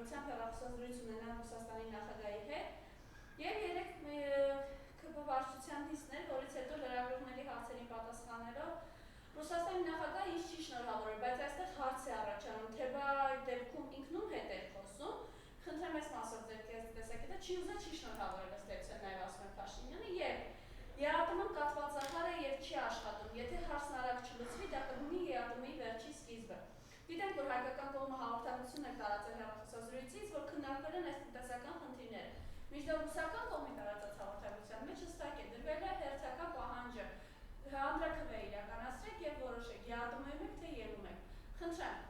ուղղությամբ հեռախոսազրույց ունենան Ռուսաստանի նախագահի հետ եւ երեք ԿԲ վարչության նիստներ, որից հետո լրագրողների հարցերին պատասխանելով Ռուսաստանի նախագահը ինչ չի շնորհավորել, բայց այստեղ հարց է առաջանում, թե բա դեպքում ինքնում հետ էր խոսում, խնդրեմ այս մասով ձեր տեսակետը չի ուզել չի շնորհավորել ըստ էության նաեւ ասում են Փաշինյանը եւ ԵԱՏՄ-ն կաթվածահար է եւ չի աշխատում, եթե հարցն արագ չլուծվի, դա կլինի ԵԱՏՄ-ի վերջի սկիզբը։ Գիտենք, որ հայկական կողմը հաղորդակցություն է տարածել հեռախոսազրույցից, որ քննարկվել են այս տնտեսական խնդիրները։ Մինչդեռ ռուսական կողմի տարածած հաղորդակցության մեջ հստակ է դրվել է հերթական պահանջը հանրաքվե իրականացրեք եւ որոշեք ԵԱՏՄ-ում եք թե ԵՄ-ում եք։ Խնդրեմ։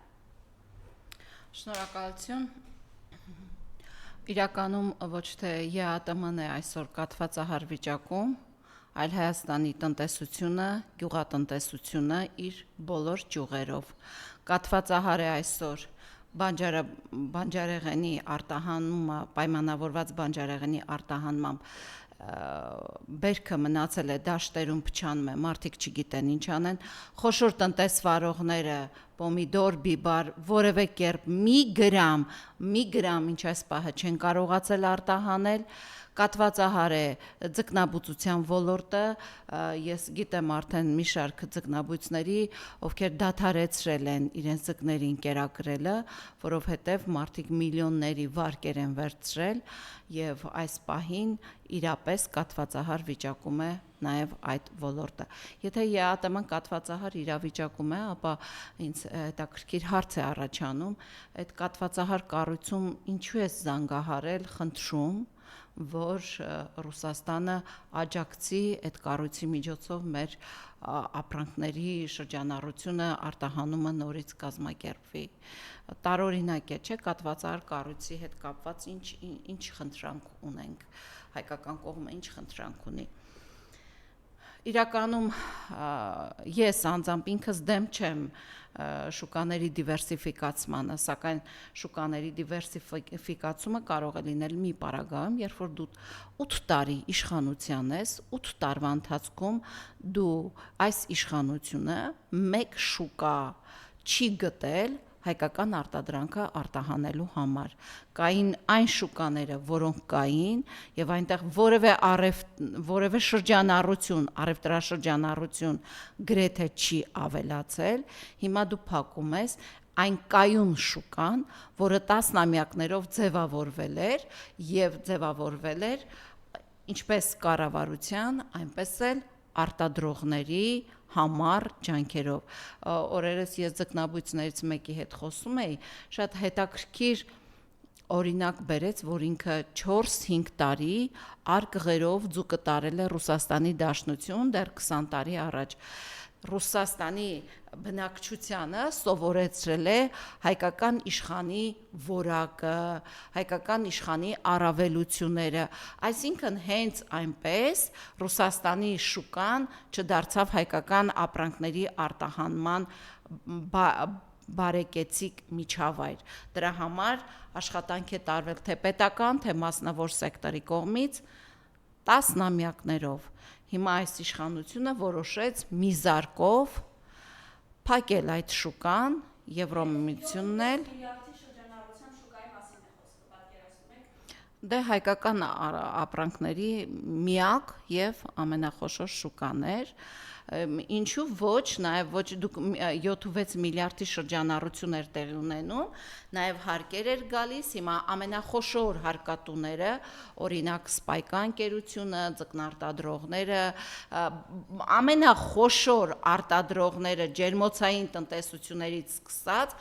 Շնորհակալություն։ Իրականում ոչ թե ԵԱՏՄ-ն է այսօր կաթվածահար վիճակում, այլ Հայաստանի տնտեսությունը, գյուղատնտեսությունը իր բոլոր ճյուղերով։ Կաթվածահար է այսօր բանջարեղենի արտահանումը, պայմանավորված բանջարեղենի արտահանմամբ բերքը մնացել է դաշտերում փչանում է, մարդիկ չգիտեն ինչ անեն, խոշոր տնտեսվարողները պոմիդոր, բիբար, որևէ կերպ մի գրամ, ինչ այս պահը չեն կարողացել արտահանել, կաթվածահար է ձկնաբուծության ոլորտը, ես գիտեմ արդեն մի շարք ձկնաբույծների, ովքեր դադարեցրել են իրենց ձկներին կերակրելը, որովհետև մարդիկ միլիոնների վարկեր են վերցրել եւ այս պահին իրապես կաթվածահար վիճակում է նաև այդ ոլորտը։ Եթե ԵԱՏՄ-ն կաթվածահար իրավիճակում է, ապա ինձ հետաքրքիր հարց է առաջանում, այդ կաթվածահար կառույցում ինչու է զանգահարել, խնդրում, որ Ռուսաստանը աջակցի այդ կառույցի միջոցով մեր ապրանքների շրջանառությունը, արտահանումը նորից կազմակերպվի։ Տարօրինակ է, չէ՞, կաթվածահար կառույցի հետ կապված ինչ խնդրանք ունենք, հայկական կողմը ինչ խնդրանք ունի։ Իրականում ես անձամբ ինքս դեմ չեմ շուկաների դիվերսիֆիկացմանը, սակայն շուկաների դիվերսիֆիկացումը կարող է լինել մի պարագայում, երբ որ դու 8 տարի իշխանության ես, 8 տարվա ընթացքում դու այս իշխանությունը մեկ շուկա չի գտել հայկական արտադրանքը արտահանելու համար։ Կային այն շուկաները, որոնք կային, եւ այնտեղ որևէ շրջանառություն, առևտրաշրջանառություն գրեթե չի ավելացել, հիմա դու փակում ես այն կայուն շուկան, որը տասնամյակներով ձևավորվել էր եւ ձևավորվել էր ինչպես կառավարության, այնպես էլ արտադրողների համար ջանքերով։ Օրերս ես ձկնաբույծներից մեկի հետ խոսում էի, շատ հետաքրքիր օրինակ բերեց, որ ինքը 4-5 տարի արկղերով ձուկը տարել է Ռուսաստանի Դաշնություն դեռ 20 տարի առաջ։ Ռուսաստանի բնակչությանը սովորեցրել է հայկական իշխանի որակը, հայկական իշխանի առավելությունները, այսինքն հենց այնպես Ռուսաստանի շուկան չդարձավ հայկական ապրանքների արտահանման բարեկեցիկ միջավայր։ Դրա համար աշխատանք է տարվել թե պետական, թե մասնավոր սեկտորի կողմից տասնամյակներով։ Հիմա այս իշխանությունը որոշեց մի զարկով փակել այդ շուկան, Եվրոմիությունն էլ դե հայկական ապրանքների միակ եւ ամենախոշոր շուկան էր, ինչու ոչ, նաև ոչ դուք 7-6 միլիարդի շրջանառություն էր տեղի ունենում, նաև հարկեր էր գալիս, հիմա ամենախոշոր հարկատուները, օրինակ Սպայկա ընկերությունը, ձկնարտադրողները, ամենախոշոր արտադրողները ջերմոցային տնտեսություններից սկսած,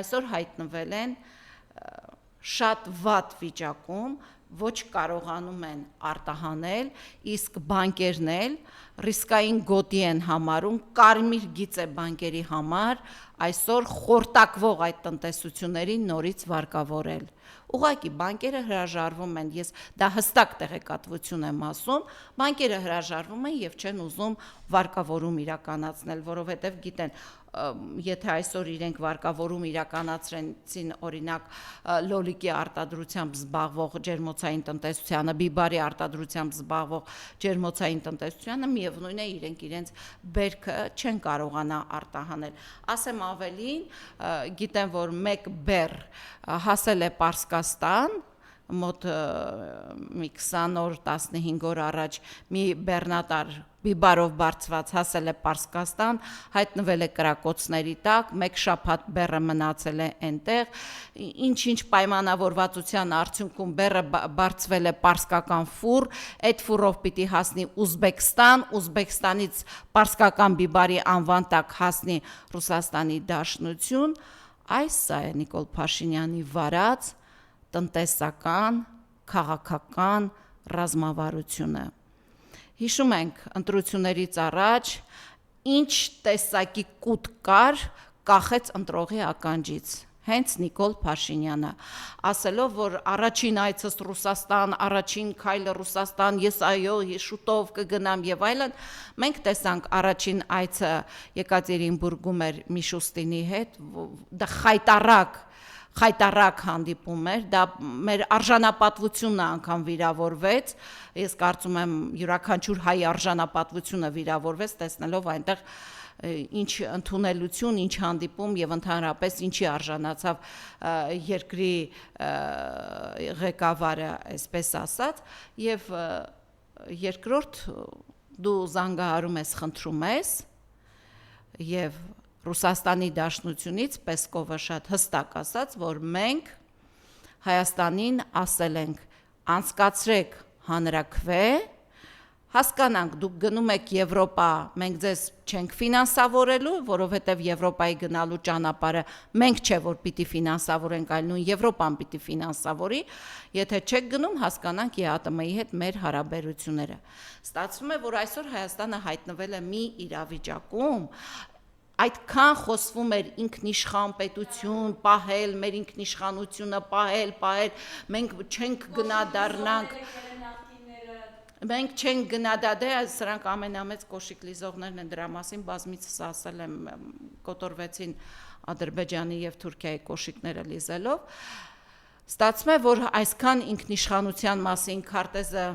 այսօր հայտնվել են շատ վատ վիճակում, ոչ կարողանում են արտահանել, իսկ բանկերն էլ ռիսկային գոտի են համարում, կարմիր գիծ է բանկերի համար այսօր խորտակվող այդ տնտեսություններին նորից վարկավորել։ Ուղղակի բանկերը հրաժարվում են, ես դա հստակ տեղեկատվություն եմ ասում, բանկերը հրաժարվում են եւ չեն ուզում վարկավորում իրականացնել, որովհետեւ գիտեն եթե այսօր իրենք վարկավորում իրականացրեցին օրինակ լոլիկի արտադրությամբ զբաղվող ջերմոցային տնտեսությանը, բիբարի արտադրությամբ զբաղվող ջերմոցային տնտեսությանը, միևնույն է իրենք իրենց բերքը չեն կարողանա արտահանել։ Ասեմ ավելին, գիտեմ, որ մեկ բեռ հասել է Պարսկաստան, մոտ մի 20 օր, 15 օր առաջ մի բեռնատար բիբարով բարձված հասել է Պարսկաստան, հայտնվել է կրակոցների տակ, մեկ շաբաթ բեռը մնացել է այնտեղ, ինչ-ինչ պայմանավորվածության արդյունքում բեռը բարձվել է պարսկական ֆուռ, այդ ֆուռով պիտի հասնի Ուզբեկստան, Ուզբեկստանից պարսկական բիբարի անվան տակ հասնի Ռուսաստանի Դաշնություն, այս սա է Նիկոլ Փաշինյանի վարած տնտեսական, քաղաքական ռազմավարությունը։ Հիշում ենք ընտրություններից առաջ ինչ տեսակի կուտ կար կախեց ընտրողի ականջից, հենց Նիկոլ Փաշինյանը, ասելով, որ առաջին այցս Ռուսաստան, առաջին քայլը Ռուսաստան, ես այո, շուտով կգնամ եւ այլն, մենք տեսանք առաջին այցը Եկատերինբուրգում էր Միշուստինի հետ, դա խայտարակ հանդիպում էր, դա մեր արժանապատվությունը անգամ վիրավորվեց, ես կարծում եմ յուրաքանչյուր հայ արժանապատվությունը վիրավորվեց, տեսնելով այնտեղ ինչ ընդունելություն, ինչ հանդիպում եւ ընդհանրապես ինչի արժանացավ երկրի ղեկավարը, այսպես ասած, եւ երկրորդ դու զանգահարում ես, խնդրում ես եւ Ռուսաստանի Դաշնությունից Պեսկովը շատ հստակ ասաց, որ մենք Հայաստանին ասել ենք անցկացրեք հանրաքվե, հասկանանք դուք գնում եք Եվրոպա, մենք ձեզ չենք ֆինանսավորելու, որովհետև Եվրոպայի գնալու ճանապարհը մենք չէ որ պիտի ֆինանսավորենք, այլ նույն Եվրոպան պիտի ֆինանսավորի, եթե չեք գնում, հասկանանք ԵԱՏՄ-ի հետ մեր հարաբերությունները։ Ստացվում է, որ այսօր Հայաստանը հայտնվել է մի իրավիճակում, այդքան խոսվում էր ինքնիշխան պետություն, պահել, մեր ինքնիշխանությունը, պահել, մենք չենք գնադառնանք, մենք չենք գնադադել, սրանք ամենամեծ կոշիկ լիզողներն են դրա մասին, բազմիցս ասել եմ, կոտորվեցին Ադրբեջանի եւ Թուրքիայի կոշիկները լիզելով, ստացվում է, որ այսքան ինքնիշխանության մասին քարտեզը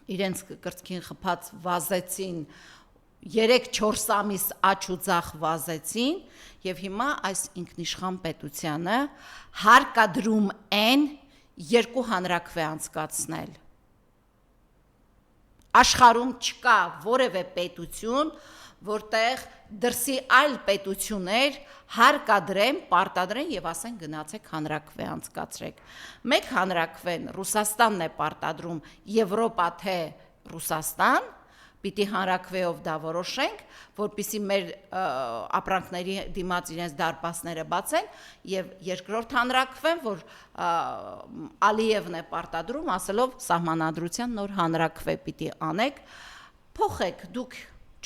իրենց կրծքին խփած վազեցին, 3-4 ամիս աչ ու ձախ վազեցին եւ հիմա այս ինքնիշխան պետությանը հարկադրում են երկու հանրաքվե անցկացնել։ Աշխարհում չկա որևէ պետություն, որտեղ դրսի այլ պետություններ հարկադրեն, պարտադրեն եւ ասեն գնացեք հանրաքվե անցկացրեք։ Մեկ հանրաքվեն Ռուսաստանն է պարտադրում, Եվրոպա թե Ռուսաստան, պիտի հանրաքվեով դա որոշենք, որպեսզի մեր ապրանքների դիմաց իրենց դարպասները բացեն եւ երկրորդ հանրաքվեն, որ Ալիևն է պարտադրում, ասելով սահմանադրության նոր հանրաքվե պիտի անեք, փոխեք, դուք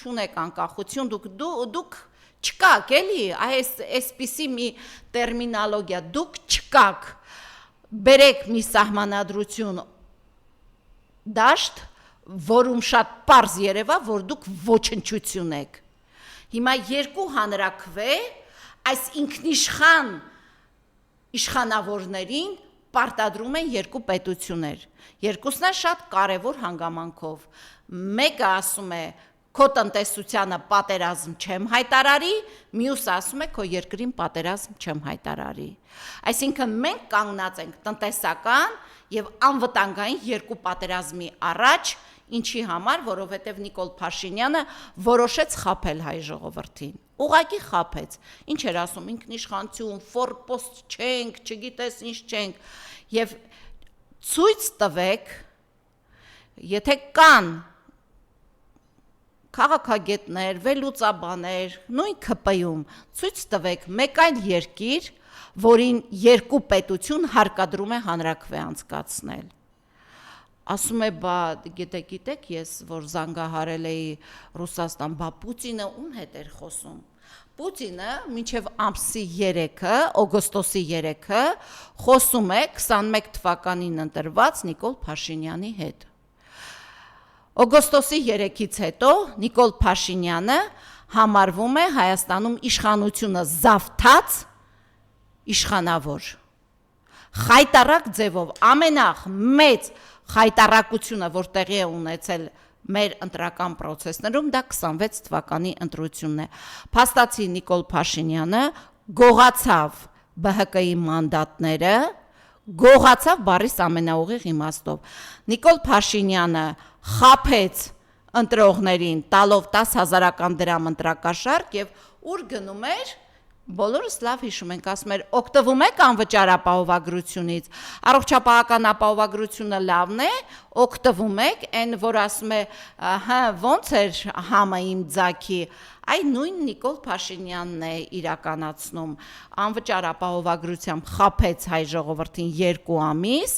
չունեք անկախություն, դուք չկաք, էլի, այսպիսի մի տերմինոլոգիա, դուք չկաք, բերեք մի սահմանադրություն դաշտ, որում շատ պարզ երևա, որ դուք ոչնչություն եք։ Հիմա երկու հանրաքվե այս ինքնիշխան իշխանավորներին պարտադրում են երկու պետություններ։ Երկուսն է շատ կարևոր հանգամանքով։ Մեկը ասում է քո տնտեսությանը պատերազմ չեմ հայտարարի, մյուսը ասում է քո երկրին պատերազմ չեմ հայտարարի։ Այսինքն մենք կանգնած ենք տնտեսական եւ անվտանգային երկու պատերազմի առաջ, ինչի համար, որովհետև Նիկոլ Փաշինյանը որոշեց խաբել հայ ժողովրդին։ Ուղղակի խաբեց։ Ինչ էր ասում, ինքնիշխանություն, ֆորպոստ չենք, չգիտես ինչ չենք, եւ ցույց տվեք, եթե կան քաղաքագետներ, վերլուծաբաներ, նույն ԿՊ-ում, ցույց տվեք մեկ այլ երկիր, որին երկու պետություն հարկադրում է հանրաքվե անցկացնել։ Ասում է, բա գիտեք, ես որ զանգահարել էի Ռուսաստան, բա Պուտինը ում հետ էր խոսում։ Պուտինը մինչև ամսի 3-ը, օգոստոսի 3-ը խոսում է 21 թվականին ընտրված Նիկոլ Փաշինյանի հետ։ Օգոստոսի 3-ից հետո Նիկոլ Փաշինյանը համարվում է Հայաստանում իշխանությունը զավթած իշխանավոր։ Խայտարակ ձևով ամենամեծ խայտարակությունը, որ տեղի է ունեցել մեր ընտրական process-ներում, դա 26 թվականի ընտրությունն է։ Փաստացի Նիկոլ Փաշինյանը գողացավ ԲՀԿ-ի մանդատները, գողացավ բառիս ամենաուղիղ իմաստով։ Նիկոլ Փաշինյանը խաբեց ընտրողներին, տալով 10,000 դրամ ընտրակաշարք եւ ուր գնում էր, բոլորս լավ հիշում ենք, ասում էր, օգտվում եք անվճար ապահովագրությունից, առողջապահական ապահովագրությունը լավն է, օգտվում եք, այն որ ասում է, հա, ոնց էր համը իմ ձաքի, այ նույն Նիկոլ Փաշինյանն է իրականացնում, անվճար ապահովագրությամբ խաբեց հայ ժողովրդին 2 ամիս,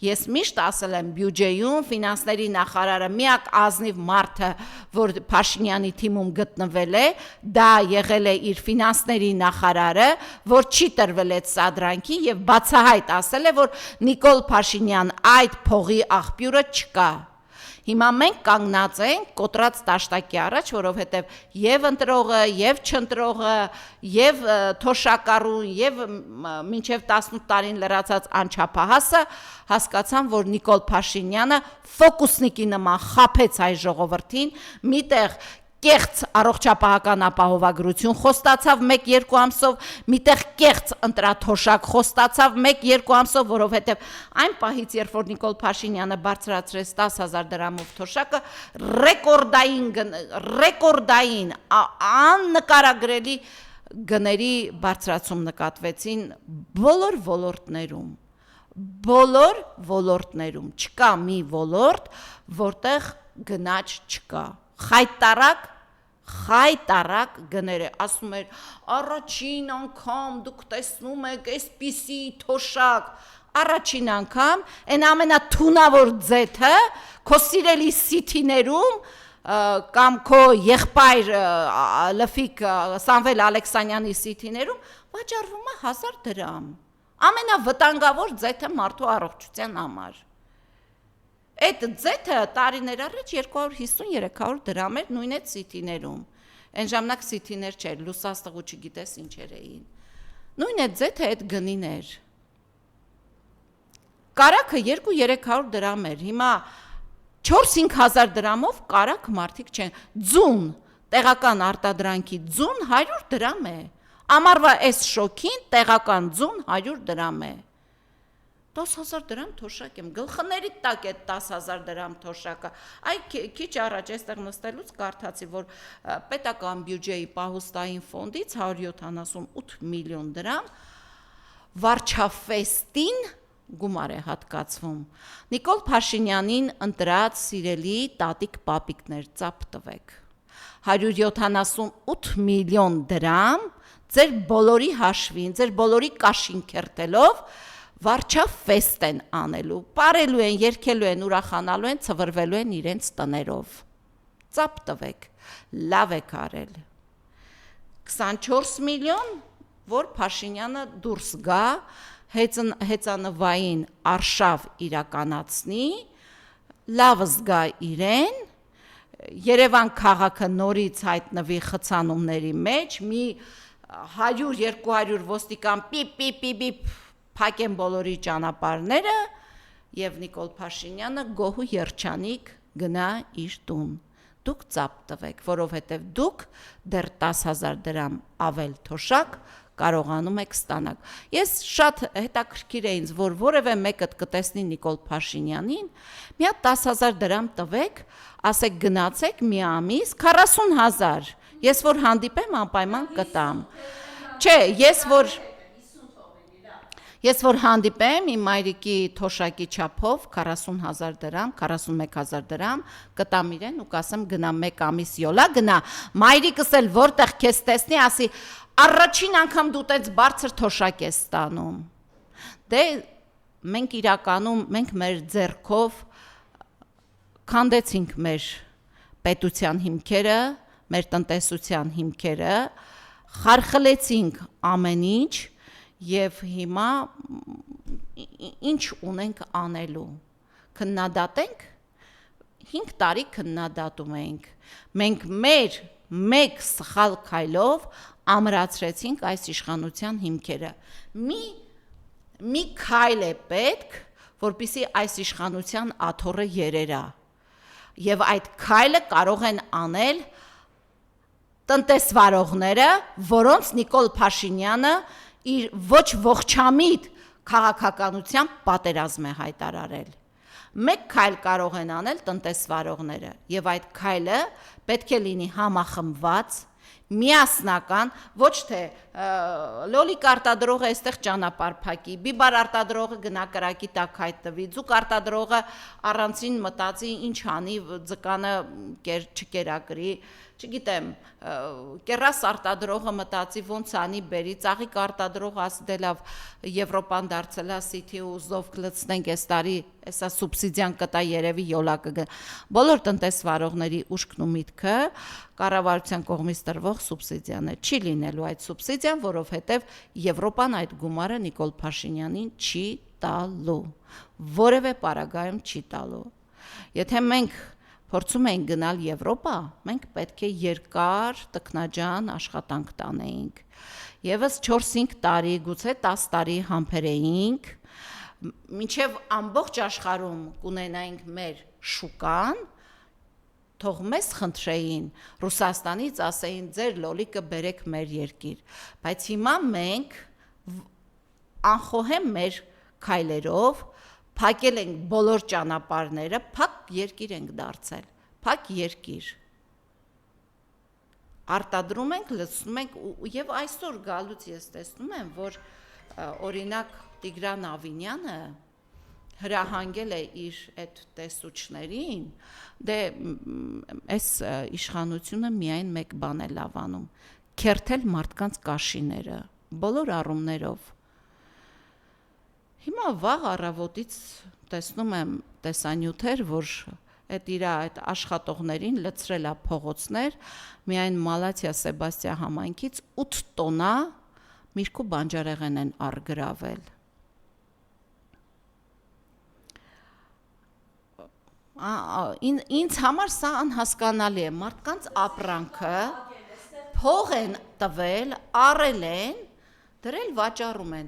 ես միշտ ասել եմ բյուջեում, ֆինանսների նախարարը միակ ազնիվ մարդը, որ Փաշինյանի թիմում գտնվել է, դա եղել է իր ֆինանսների նախարարը, որ չի տրվել այդ սադրանքի եւ բացահայտ ասել է, որ Նիկոլ Փաշինյան այդ փողի աղբյուրը չկա։ Հիմա մենք կանգնած ենք կոտրած տաշտակի առաջ, որովհետև եւ ընտրողը, եւ չընտրողը, եւ թոշակառուն, եւ մինչեւ 18 տարին լրացած անչափահասը հասկացան, որ Նիկոլ Փաշինյանը ֆոկուսնիկի նման խաբեց հայ ժողովրդին, միտեղ կեղծ առողջապահական ապահովագրություն խոստացավ 1-2 ամսով, միտեղ կեղծ ընտրաթոշակ խոստացավ 1-2 ամսով, որովհետև այն պահից, երբ որ Նիկոլ Փաշինյանը բարձրացրեց 10,000 դրամով թոշակը, ռեկորդային աննկարագրելի գների բարձրացում նկատվեցին բոլոր ոլորտներում, չկա մի ոլորտ, որտեղ գնաճ չկա։ Խայտարակ գները, ասում էր, առաջին անգամ դուք տեսնում եք այսպիսի թոշակ, առաջին անգամ, այն ամենաթունավոր ձեթը, քո սիրելի սիթիներում, կամ քո եղբայր լֆիկ Սամվել Ալեքսանյանի սիթիներում, վաճառվում է 1000 դրամ, ամենավտանգավոր ձեթը մարդու առողջության համար։ Այդ ձեթը տարիներ առաջ 250-300 դրամ էր նույն այդ սիթիներում, այն ժամանակ սիթիներ չէր, լուսաստղ ու չգիտես ինչեր էին, նույն այդ ձեթը այդ գնին էր, կարաքը 200-300 դրամ էր, հիմա 4-5 հազար դրամով կարակ մարդիկ չեն, ձուն, տեղական արտադրանքի ձուն 100 դրամ է, ամառվա այս շոքին տեղական ձուն 100 դրամ է, 10,000 դրամ թոշակ եմ, գլխների տակ է 10,000 դրամ թոշակը, այ քիչ առաջ այստեղ նստելուց կարդացի, որ պետական բյուջեի պահուստային ֆոնդից 178 միլիոն դրամ վարչաֆեստին գումար է հատկացվում, Նիկոլ Փաշինյանին ընտրած սիրելի տատիկ պապիկներ ծապ տվեք, 178 միլիոն դրամ ձեր բոլորի հաշվին, ձեր բոլորի կաշին քերտելով վարչաֆեստ են անելու, պարելու են, երգելու են, ուրախանալու են, ցվրվելու են իրենց տներով, ծապ տվեք, լավ եք արել, 24 միլիոն, որ Փաշինյանը դուրս գա, հեծանվային արշավ իրականացնի, լավ զգա իրեն, Երևան քաղաքը նորից հայտնվի խցանումների մեջ, մի 100-200 ոստիկան պիպ փակեն բոլորի ճանապարհները եւ Նիկոլ Փաշինյանը գոհու երջանիկ գնա իր տուն։ Դուք ծապ տվեք, որովհետեւ դուք դեռ 10,000 դրամ ավել թոշակ կարողանում եք ստանալ։ Ես շատ հետաքրքիր է ինձ, որ որևէ մեկը կտեսնի Նիկոլ Փաշինյանին, մի հատ 10,000 դրամ տվեք, ասեք գնացեք մի ամիս 40,000։ Ես որ հանդիպեմ անպայման կտամ։ Չէ, Ես որ հանդիպեմ իմ մայրիկի թոշակի չափով 40,000 դրամ, 41,000 դրամ, կտամ իրեն ու կասեմ գնա մեկ ամիս յոլա գնա, մայրիկս էլ որտեղ քեզ տեսնի, ասի առաջին անգամ դու տենց բարձր թոշակ ես ստանում։ Դե մենք իրականում, մենք մեր ձեռքով քանդեցինք մեր պետության հիմքերը, մեր տնտեսության հիմքերը, խարխլեցինք ամեն ինչ, Եվ հիմա ինչ ունենք անելու, քննադատենք, 5 տարի քննադատում ենք, մենք մեր մեկ սխալ քայլով ամրացրեցինք այս իշխանության հիմքերը։ Մի քայլ է պետք, որպեսզի այս իշխանության աթոռը երերա։ Եվ այդ քայլը կարող են անել տնտեսվարողները, որոնց Նիկոլ Փաշինյանը իր ոչ ողջամիտ քաղաքականությամբ պատերազմ է հայտարարել։ Մեկ քայլ կարող են անել տնտեսվարողները, եւ այդ քայլը պետք է լինի համախմբված, միասնական, ոչ թե լոլիկ արտադրողը այստեղ ճանապարհ փակի, բիբար արտադրողը գնա կրակի տակ հայտնվի, ձուկ արտադրողը առանցին մտածի ինչ անի, ձկանը չկերակրի, չգիտեմ, կերաս արտադրողը մտածի ոնց անի բերի, ծաղիկ արտադրողը ասի դե լավ Եվրոպան դարձել է սիթի ու զով կլցնենք այս տարի, հեսա սուբսիդիան կտա երևի յոլակը գնա։ Բոլոր տնտեսվարողների ուշքն ու միտքը կառավարության կողմից տրվող սուբսիդիան է, չի լինելու այդ սուբսիդիան, որովհետև Եվրոպան այդ գումարը Նիկոլ Փաշինյանին չի տալու, որևէ պարագայում չի տալու։ Եթե մենք փորձում ենք գնալ Եվրոպա, մենք պետք է երկար տքնաջան աշխատանք տանեինք։ Եվս 4-5 տարի, գուցե 10 տարի համբերեինք, մինչև ամբողջ աշխարհում կունենայինք մեր շուկան, թող մեզ խնդրեին Ռուսաստանից, ասեին ձեր լոլիկը բերեք մեր երկիր, բայց հիմա մենք անխոհեմ մեր քայլերով փակել ենք բոլոր ճանապարհները, փակ երկիր ենք դարձել, փակ երկիր։ Արտադրում ենք, լցնում ենք եւ այսօր գալուց ես տեսնում եմ, որ օրինակ Տիգրան Ավինյանը հրահանգել է իր այդ տեսուչներին, դե այս իշխանությունը միայն մեկ բան է լավանում, քերթել մարդկանց կաշիները, բոլոր առումներով։ Հիմա վաղ առավոտից տեսնում եմ տեսանյութեր, որ այդ աշխատողներին լցրել է փողոցներ, միայն Մալաթիա Սեբաստիա համայնքից 8 տոննա միրգ ու բանջարեղեն են առգրավել։ Ինձ համար սա անհասկանալի է, մարդկանց ապրանքը փող են տվել, առել են, դրել վաճառում են։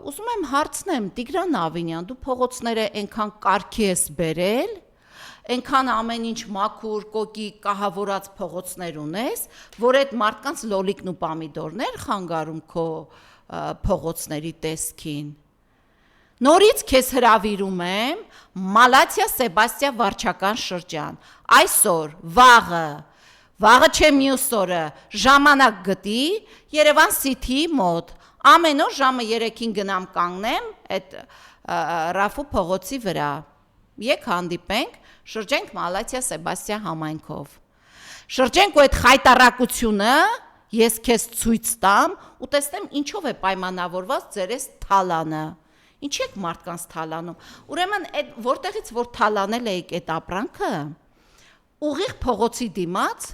Ուզում եմ հարցնեմ Տիգրան Ավինյան, դու փողոցները այնքան կարգի ես բերել, այնքան ամեն ինչ մաքուր, կոկի, կահավորած փողոցներ ունես, որ այդ մարդկանց լոլիկն ու պամիդորներ խանգարում քո փողոցների տեսքին։ Նորից քեզ հրավիրում եմ Մալաթիա Սեբաստիա վարչական շրջան։ Այսօր, վաղը չէ մյուս օրը, ժամանակ գտի Երևան City-ի մոտ։ Ամեն օր ժամը 3-ին գնամ կանգնեմ այդ Ռաֆու փողոցի վրա։ Եկ հանդիպենք, շրջենք Մալաթիա Սեբաստիա համայնքով։ Շրջենք ու այդ խայտարակությունը ես քեզ ցույց տամ ու տեսնեմ ինչով է պայմանավորված ձեր այս թալանը։ Ինչի՞ եք մարդկանց թալանում։ Ուրեմն այդ որտեղից որ թալանել եք այդ ապրանքը, ուղիղ փողոցի դիմաց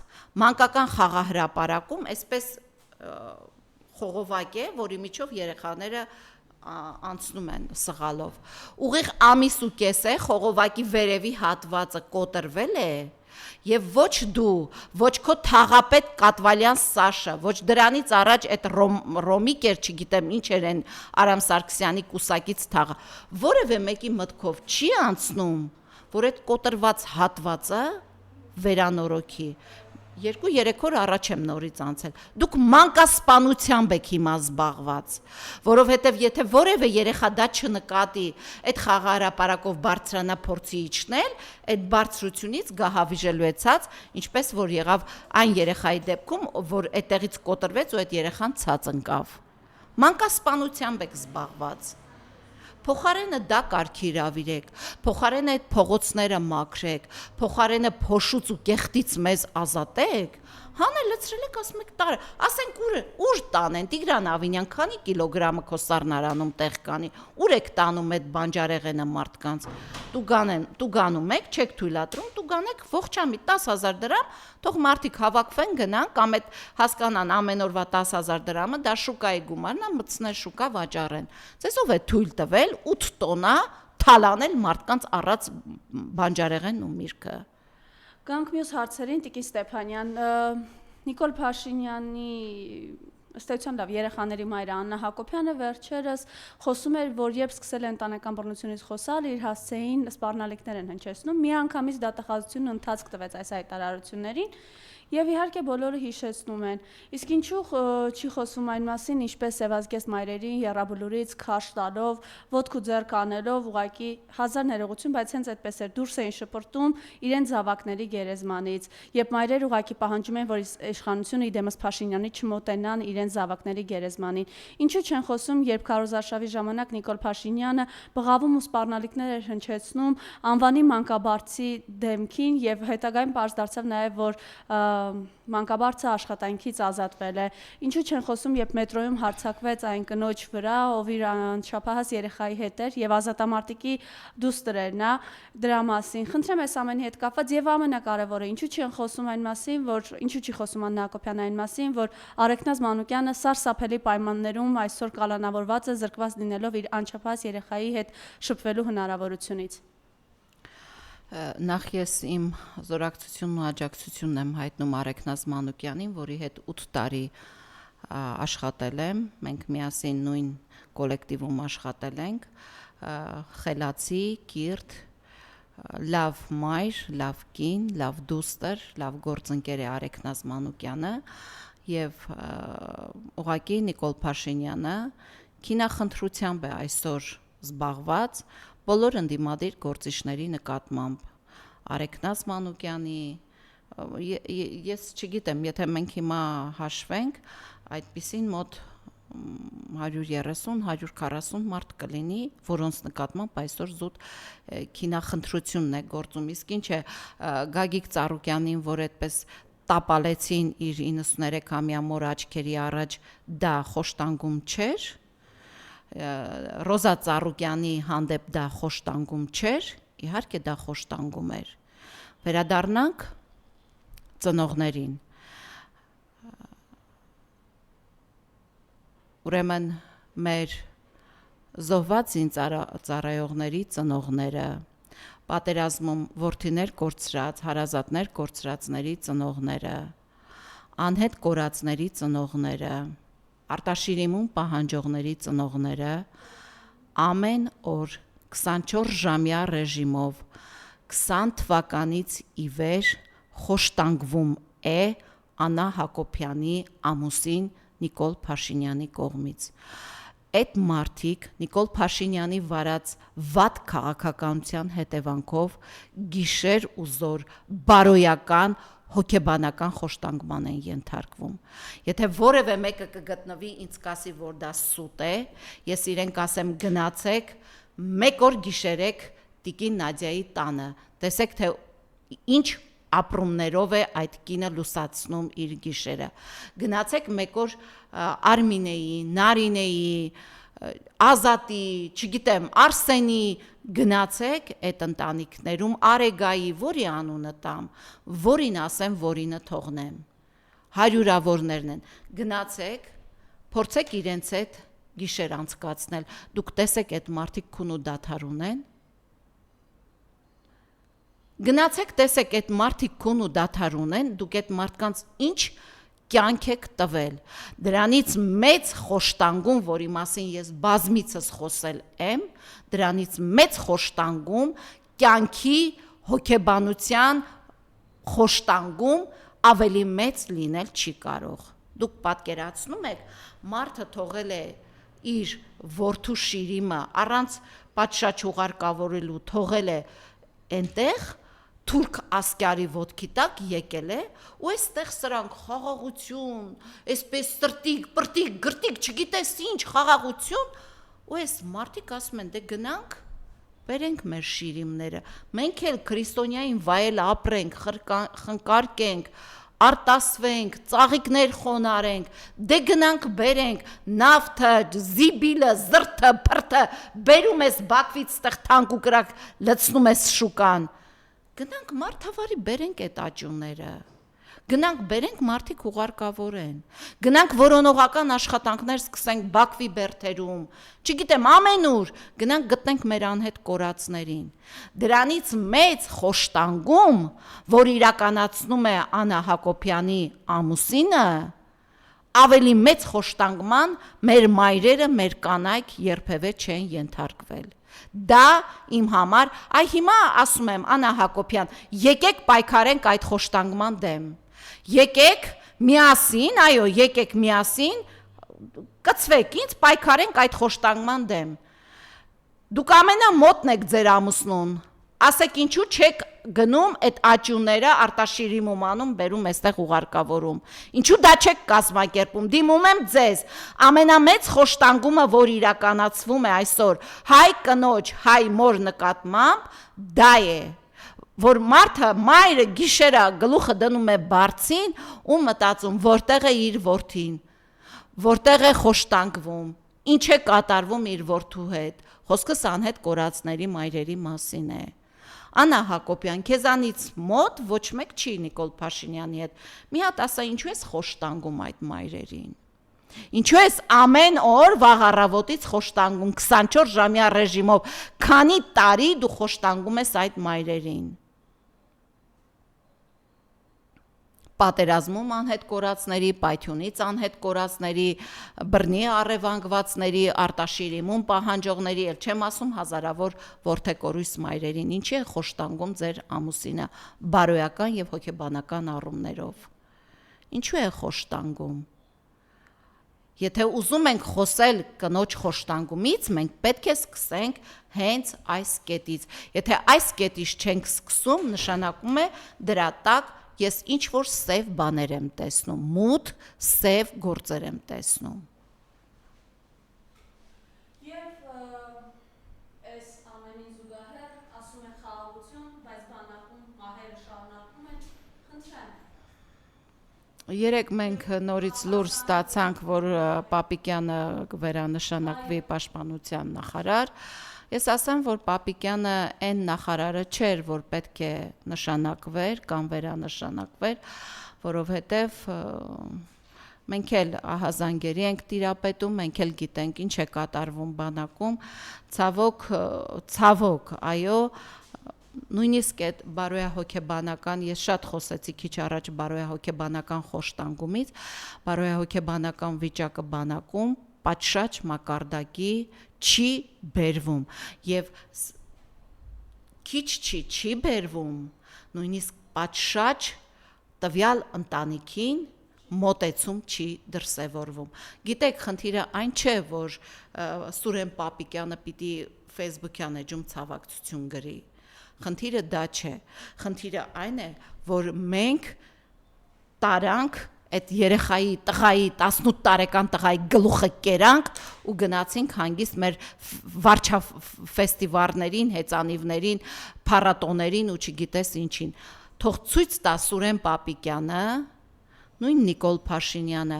մանկական խաղահրապարակում այսպես խողովակ է, որի միջով երեխաները անցնում են սղալով։ Ուղիղ ամիս ու կես է խողովակի վերևի հատվածը կոտրվել է, եւ ոչ դու, ոչ քո թաղապետ Կատվալյան Սաշը, ոչ դրանից առաջ այդ Ռոմիկ էր, չգիտեմ ինչ էր այն Արամ Սարգսյանի կուսակից թաղը, որևէ մեկի մտքով չի անցնում, որ այդ կոտրված հատվածը վերանորոգի։ 2-3 օր առաջ եմ նորից անցել։ Դուք մանկասպանությամբ եք հիմա զբաղված, որովհետև եթե որևէ երեխա դա չնկատի, այդ խաղահրապարակով բարձրանա փորձի իջնել, այդ բարձրությունից գահավիժելու է ցած, ինչպես որ եղավ այն երեխայի դեպքում, որ այդտեղից կոտրվեց ու այդ երեխան ցած ընկավ։ Մանկասպանությամբ եք զբաղված։ Փոխարենը դա կարգի հրավիրեք, փոխարենը այդ փողոցները մաքրեք, փոխարենը փոշուց ու կեղտից մեզ ազատեք, հանել լցրել եք ասում եք տարը, ասենք ուր տանեն, Տիգրան Ավինյան, քանի կիլոգրամը քո սառնարանում տեղ կանի, ուր եք տանում այդ բանջարեղենը մարդկանց, դու գանում եք, չեք թույլատրում, դու գանեք ողջամիտ 10,000 դրամ, թող մարդիկ հավաքվեն գնան, կամ այդ հասկանան ամեն օրվա 10,000 դրամը, դա շուկայի գումարն է, մտցնել շուկա վաճառեն, ձեզ ով է թույլ տվել 8 տոննա թալանել մարդկանց առած բանջարեղենն ու միրգը։ Գանք մյուս հարցերին, Տիկին Ստեփանյան, Նիկոլ Փաշինյանի ըստ էության լավ երեխաների մայրը Աննա Հակոբյանը վերջերս խոսում էր, որ երբ սկսել է ընտանեկան բռնությունից խոսալ, իր հասցեին սպառնալիքներ են հնչեցնում, միանգամից դատախազությունը ընթացք տվեց այս հայտարարություններին եւ իհարկե բոլորը հիշեցնում են։ Իսկ ինչու չի խոսում այն մասին, ինչպես Սևազգեստ մայրերին եռաբլուրից քաշ տալով, ոտք ու ձեռք անելով, ուղղակի հազար ներողություն, բայց հենց այդպես էր դուրս էին շպրտում իրենց զավակների գերեզմանից, երբ մայրերը ուղղակի պահանջում են, որ իշխանությունը իդեմս Փաշինյանի չմոտենան իրենց զավակների գերեզմանին։ Ինչու չեն խոսում, երբ քարոզարշավի ժամանակ Նիկոլ Փաշինյանը բղավում ու սպառնալիքներ էր հնչեցնում անվանի մանկաբարձի դեմքին եւ հետագայում պարզ դարձավ նաեւ, որ մանկաբարձը աշխատանքից ազատվել է։ Ինչու չեն խոսում, երբ մետրոյում հարձակվեց այն կնոջ վրա, ով իր անչափահաս երեխայի հետ էր եւ ազատամարտիկի դուստր էր նա դրա մասին։ Խնդրեմ այս ամենի հետ կապված եւ ամենակարևորը, ինչու չեն խոսում այն մասին, որ ինչու չի խոսում Աննա Հակոբյանը այն մասին, որ Արեգնազ Մանուկյանը սարսափելի պայմաններում այսօր կալանավորված է զրկված լինելով իր անչափահաս երեխայի հետ շփվելու հնարավորությունից։ Նախ ես իմ զորակցությունն ու աջակցությունն եմ հայտնում Արեգնազ Մանուկյանին, որի հետ 8 տարի աշխատել եմ, մենք միասին նույն կոլեկտիվում աշխատել ենք, խելացի, կիրթ, լավ մայր, լավ կին, լավ դուստր, լավ գործընկեր է Արեգնազ Մանուկյանը եւ ուղղակի Նիկոլ Փաշինյանը քինախնդրությամբ է այսօր զբաղված բոլոր ընդդիմադիր գործիչների նկատմամբ Արեգնազ Մանուկյանի ես չգիտեմ, եթե մենք հիմա հաշվենք, այդպիսին մոտ 130-140 մարդ կլինի, որոնց նկատմամբ այսօր զուտ քինախնդրությունն է գործում, իսկ ինչ է Գագիկ Ծառուկյանին, որ այդպես տապալեցին իր 93-ամյա մոր աչքերի առաջ, դա խոշտանգում չէր, Ռոզա Ծառուկյանի հանդեպ դա խոշտանգում չէր, իհարկե դա խոշտանգում էր։ Վերադառնանք ծնողներին։ Ուրեմն մեր զոհված զինծառայողների ծնողները, պատերազմում որդիներ կորցրած, հարազատներ կորցրածների ծնողները, անհետ կորածների ծնողները, արտաշիրիմում պահանջողների ծնողները ամեն օր 24 ժամյա ռեժիմով 20 թվականից ի վեր խոշտանգվում է Աննա Հակոբյանի ամուսին Նիկոլ Փաշինյանի կողմից։ Այդ մարդիկ Նիկոլ Փաշինյանի վարած վատ քաղաքականության հետևանքով գիշեր ու զոր բարոյական հոգեբանական խոշտանգման են ենթարկվում։ Եթե որևէ մեկը կգտնվի ինձ կասի, որ դա սուտ է, ես իրեն կասեմ գնացեք, մեկ օր գիշերեք տիկին Նադիայի տանը, տեսեք թե ինչ ապրումներով է այդ կինը լուսացնում իր գիշերը։ Գնացեք մեկ օր Արմինեի, Նարինեի, Ազատի, չգիտեմ, Արսենի գնացեք այդ ընտանիքներում Արեգայի, որի անունը տամ, որին ասեմ, որինը թողնեմ։ Հարյուրավորներն են։ Գնացեք, փորձեք իրենց հետ գիշեր անցկացնել։ Դուք տեսեք այդ մարդիկ քուն ու դադար ունեն։ Գնացեք, տեսեք այդ մարդիկ քուն ու դադար ունեն, դուք այդ մարդկանց ինչ կյանք եք տվել։ Դրանից մեծ խոշտանգում, որի մասին ես բազմիցս խոսել եմ, դրանից մեծ խոշտանգում, կյանքի հոգեբանության խոշտանգում ավելի մեծ լինել չի կարող։ Դուք պատկերացնում եք, մարդը թողել է իր որդու շիրիմը առանց պատշաճ ուղարկավորելու, թողել է այնտեղ թուրք ասկյարի ոտքի տակ եկել է ու այստեղ սրանք խաղաղություն, այսպես սրտիկ, պրտիկ, գրտիկ, չգիտես ինչ խաղաղություն ու այս մարդիկ ասում են դե գնանք բերենք մեր շիրիմները, մենք էլ քրիստոնյային վայել ապրենք, խնկարկենք, արտասվենք, ծաղիկներ խոնարենք, դե գնանք բերենք նավթը, զիբիլը, զրթը, փրթը, բերում ես Բաքվից ստեղ թանկ ու կրակ լցնում ես շուկան։ Գնանք մարդավարի բերենք այդ աճուները, Գնանք բերենք մարդիկ ուղարկավորեն։ Գնանք որոնողական աշխատանքներ սկսենք Բաքվի բերթերում, չգիտեմ, ամենուր, գնանք գտնենք մեր անհետ կորածներին։ Դրանից մեծ խոշտանգում, որ իրականացնում է Աննա Հակոբյանի ամուսինը, ավելի մեծ խոշտանգման մեր մայրերը, մեր կանայք երբևէ չեն ենթարկվել։ Դա իմ համար, այ հիմա ասում եմ Աննա Հակոբյան, եկեք պայքարենք այդ խոշտանգման դեմ։ Եկեք միասին, այո, եկեք միասին, կծվեք ինձ, պայքարենք այդ խոշտանգման դեմ։ Դուք ամենամոտն եք ձեր ամուսնուն, ասեք ինչու չեք գնում այդ աճյուները Արտաշիրի մոմանում բերում այստեղ ուղարկավորում, ինչու դա չեք կազմակերպում, դիմում եմ ձեզ, ամենամեծ խոշտանգումը, որ իրականացվում է այսօր հայ կնոջ, հայ մոր նկատմամբ, դա է, որ մարդը մայրը գիշերը գլուխը դնում է բարձին ու մտածում, որտեղ է իր որդին, որտեղ է խոշտանգվում, ինչ է կատարվում իր որդու հետ, խոսքս անհետ կորածների մայրերի մասին է։ Աննա Հակոբյան, քեզանից մոտ ոչ մեկ չի Նիկոլ Փաշինյանի հետ, մի հատ ասա ինչու ես խոշտանգում այդ մայրերին, ինչու ես ամեն օր վաղ առավոտից խոշտանգում 24 ժամյա ռեժիմով, քանի տարի դու խոշտանգում ես այդ մայրերին։ Պատերազմում անհետ կորածների, Պայթյունից անհետ կորածների, բռնի առևանգվածների, Արտաշիրիմում պահանջողների, էլ չեմ ասում հազարավոր որդեկորույս մայրերին, ինչի է խոշտանգում ձեր ամուսինը բարոյական եւ հոգեբանական առումներով։ Ինչու է խոշտանգում։ Եթե ուզում ենք խոսել կնոջ խոշտանգումից, մենք պետք է սկսենք հենց այս կետից։ Եթե այս կետից չենք սկսում, նշանակում է դրա տակ ես ինչ-որ սև բաներ եմ տեսնում, մութ, սև գործեր եմ տեսնում։ Եվ այս ամենին զուգահեռ ասում են խաղաղություն, բայց բանակում մահերը շարունակվում են, խնդրեմ։ Երեք մենք նորից լուր ստացանք, որ Պապիկյանը վերանշանակվի պաշտպանության նախարար։ Ես ասեմ, որ Պապիկյանը այն նախարարը չէր, որ պետք է նշանակվեր կամ վերանշանակվեր, որովհետև մենք էլ ահազանգերի ենք տիրապետում, մենք էլ գիտենք ինչ է կատարվում բանակում, ցավոք, այո, նույնիսկ այդ բարոյահոգեբանական, ես շատ խոսեցի քիչ առաջ բարոյահոգեբանական խոշտանգումից, բարոյահոգեբանական վիճակը բանակում պատշաճ մակարդակի չի բերվում եւ չի բերվում, նույնիսկ պատշաճ տվյալ ընտանիքին մոտեցում չի դրսևորվում։ Գիտեք, խնդիրը այն չէ, որ Սուրեն Պապիկյանը պիտի Facebook-յան էջում ցավակցություն գրի։ Խնդիրը դա չէ։ Խնդիրը այն է, որ մենք տարանք այդ երեխայի, տղայի, 18 տարեկան տղայի գլուխը կերանք ու գնացինք հանգիստ մեր վարչաֆեստիվալներին, հեծանիվներին, փառատոներին ու չգիտես ինչին։ Թող ցույց տա Սուրեն Պապիկյանը, նույն Նիկոլ Փաշինյանը,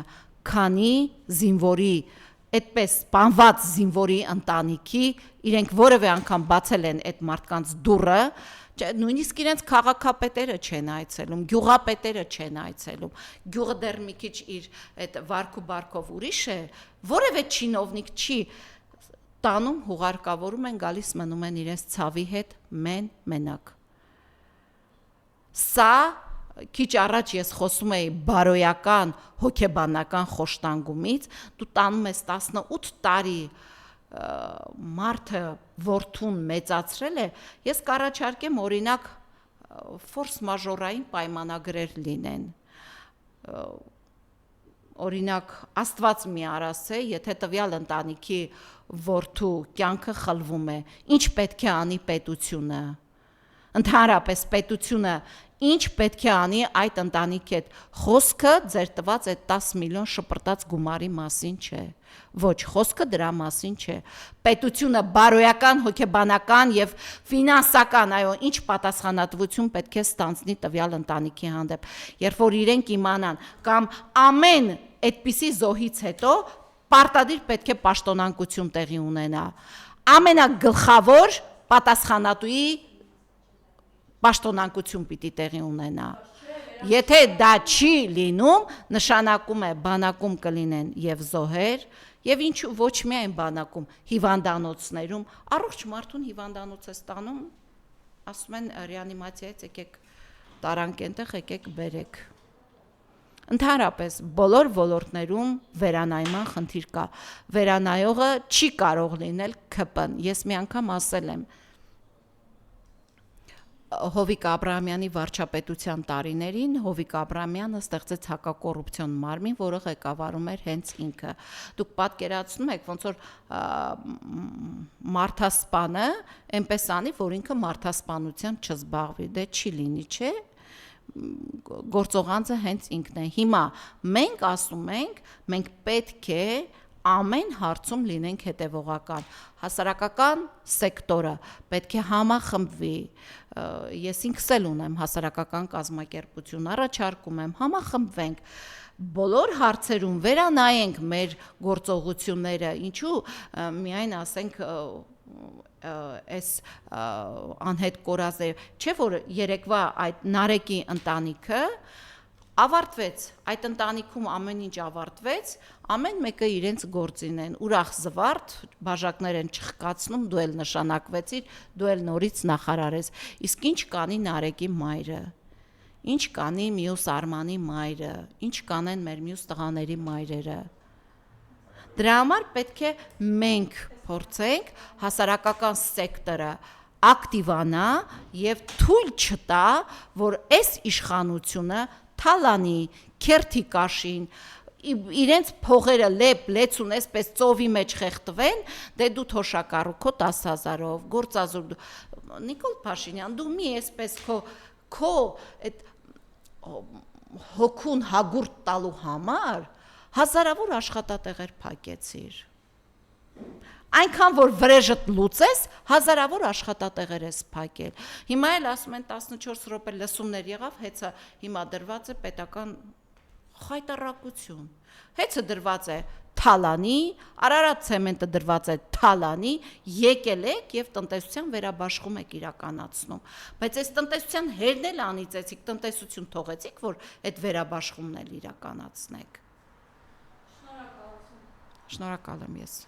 քանի զինվորի, այդպես սպանված զինվորի ընտանիքի իրենք որևէ անգամ բացել են այդ մարդկանց դուռը, նույնիսկ իրենց քաղաքապետերը չեն այցելում, գյուղապետերը չեն այցելում, գյուղը դեռ մի քիչ իր այդ վարք ու բարքով ուրիշ է, որևէ չինովնիկ չի տանում, հուղարկավորում են, գալիս մնում են իրենց ցավի հետ մենակ։ Սա քիչ առաջ ես խոսում էի բարոյական հոգեբանական խոշտանգումից, դու տանում ես 18 տարի մարդը որդուն մեծացրել է, ես կառաջարկեմ օրինակ ֆորս մաժորային պայմանագրեր լինեն, օրինակ Աստված մի արասե, եթե տվյալ ընտանիքի որդու կյանքը խլվում է, ինչ պետք է անի պետությունը, ընդհանրապես պետությունը ինչ պետք է անի այդ ընտանիքի հետ, խոսքը ձեր տված այդ 10 միլիոն շպրտած գումարի մասին չէ, ոչ, խոսքը դրա մասին չէ, պետությունը բարոյական, հոգեբանական եւ ֆինանսական, այո, ինչ պատասխանատվություն պետք է ստանձնի տվյալ ընտանիքի հանդեպ, երբ որ իրենք իմանան, կամ ամեն այդպիսի զոհից հետո պարտադիր պետք է պաշտոնանկություն տեղի ունենա, ամենագլխավոր պատասխանատուի պաշտոնանկություն պիտի տեղի ունենա։ Եթե դա չի լինում, նշանակում է բանակում կլինեն եւ զոհեր, եւ ինչու ոչ միայն բանակում, հիվանդանոցներում, առողջ մարդուն հիվանդանոց է ստանում, ասում են ռեանիմացիայից եկեք տարանք այնտեղ, եկեք բերեք։ Ընդհանրապես բոլոր ոլորտներում վերանայման խնդիր կա։ Վերանայողը չի կարող լինել ԿՊ-ն։ Ես մի անգամ ասել եմ Հովիկ Աբրահամյանի վարչապետության տարիներին Հովիկ Աբրահամյանը ստեղծեց հակակոռուպցիոն մարմին, որը ղեկավարում էր հենց ինքը։ Դուք պատկերացնում եք, ոնց որ մարդասպանը այնպես անի, որ ինքը մարդասպանությամբ չզբաղվի, դե չի լինի, չէ՞։ Գործողանձը հենց ինքն է։ Հիմա մենք ասում ենք, մենք պետք է ամեն հարցում լինենք հետևողական։ Հասարակական սեկտորը պետք է համախմբվի։ Ես ինքս էլ ունեմ հասարակական կազմակերպություն, առաջարկում եմ համախմբվենք, բոլոր հարցերում վերանայենք մեր գործողությունները, ինչու միայն ասենք այս անհետ կորազը, չէ՞ որ երեկվա այդ Նարեկի ընտանիքը ավարտվեց, այդ ընտանիքում ամեն ինչ ավարտվեց, ամեն մեկը իրենց գործին են, ուրախ զվարթ, բաժակներ են չխկացնում, դու էլ նշանակվեցիր, դու էլ նորից նախարար ես, իսկ ինչ կանի Նարեկի մայրը, ինչ կանի մյուս Արմանի մայրը, ինչ կանեն մեր մյուս տղաների մայրերը։ Դրա համար պետք է մենք փորձենք հասարակական սեկտորը ակտիվանա եւ թույլ չտա, որ այս իշխանությունը թալանի, քերթի կաշին, իրենց փողերը լեցուն այսպես ծովի մեջ խեղդվեն, դե դու թոշակառու 10,000-ով, գործազուրկ Նիկոլ Փաշինյան, դու մի այսպես քո այդ հոգուն հագուրտ տալու համար հազարավոր աշխատատեղեր փակեցիր։ Այնքան որ վրեժդ լուծես, հազարավոր աշխատատեղեր ես փակել։ Հիմա էլ ասում են 14 րոպե լսումներ եղավ, հեծը հիմա դրված է պետական խայտառակություն։ Հեծը դրված է թալանի, Արարատ ցեմենտը դրված է թալանի, եկել եք եւ տնտեսության վերաբաշխում եք իրականացնում։ Բայց այս տնտեսության հերն էլ անիծեցիք, տնտեսություն թողեցիք, որ այդ վերաբաշխումն էլ իրականացնեք։ Շնորհակալություն։ Շնորհակալ եմ ես։